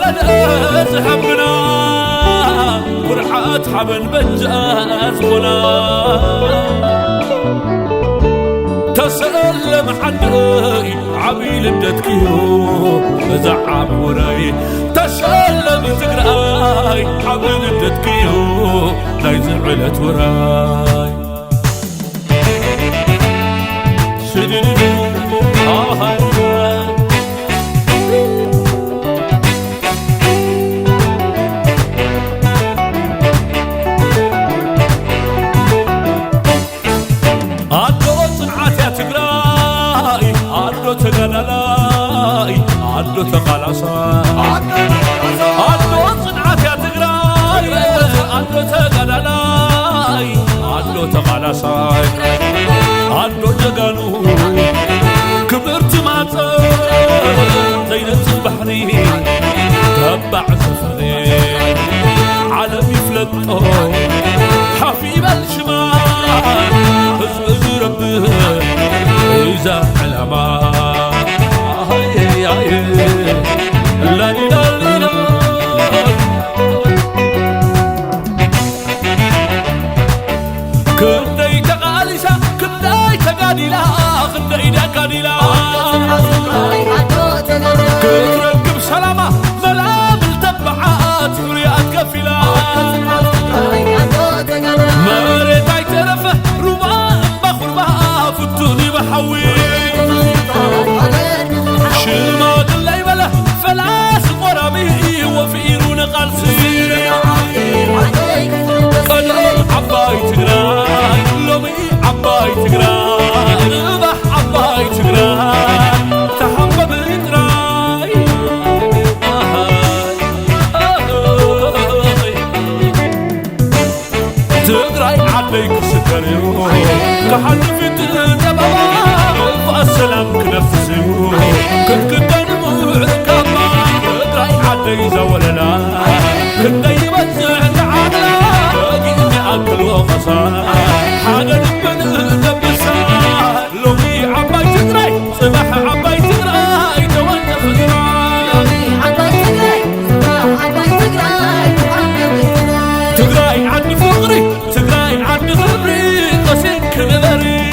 ولدت حبنا ورحات حبن بنجاز غنا تسألم حدي عبيل بدتكيو بزعب وراي تسألم تقرأي عبيل بدتكيو لا زعلت وراي عدو تقلصاي عدو صنعت يا تقراي عدو تقللاي عدو تقلصاي عدو جقانو كبرت ماتر زينة البحري تبع سفري عالم يفلطو حفيب الشمال هز ربه إذا علما لا لا لا كدي تقاليسا كدي تقاديلا كدي تقاديلا كركب سلامة ملام التبعات مريات كفيلا مريتاي ترفه ربا بخربا فتوني بحوي شماد اللي بله فلاس قربي وفيرون قلسي قلب عباي تقراي لومي عباي تقراي ربح عباي تقراي تحبب تقراي تقراي عليك سكريو كحد في الدبابة السلام كنفسيو كنت دموع كما تقراي عدي زولنا كنت يبزع تعالى باقي أكل وخسارة حاجة من دبسا لومي عباي تقراي صباح عباي تقراي توقف تقراي عباي تقراي صباح عباي تقراي تقراي عدي فقري تقراي عدي غبري قسيك نذري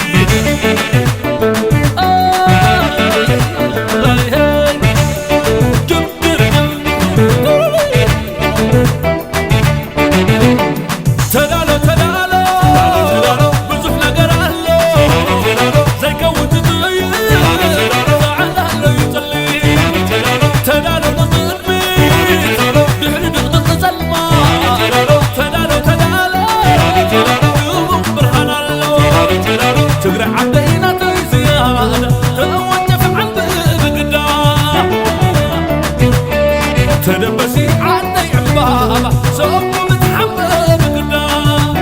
تدبسي عدي عبابة سوق متحمل قدام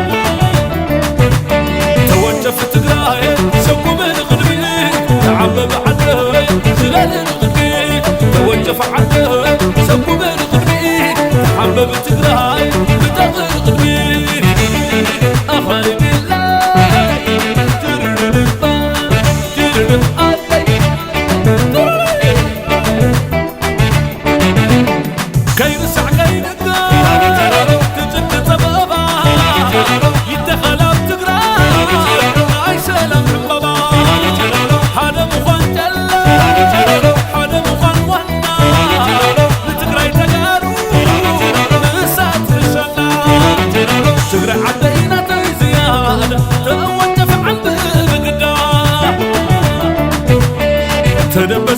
توجف تقراي سوق من غنبي تعبب عدي زلال الغنبي توجف عدي سوق من غنبي تعبب تقراي بتغير غنبي أخلي بالله تدب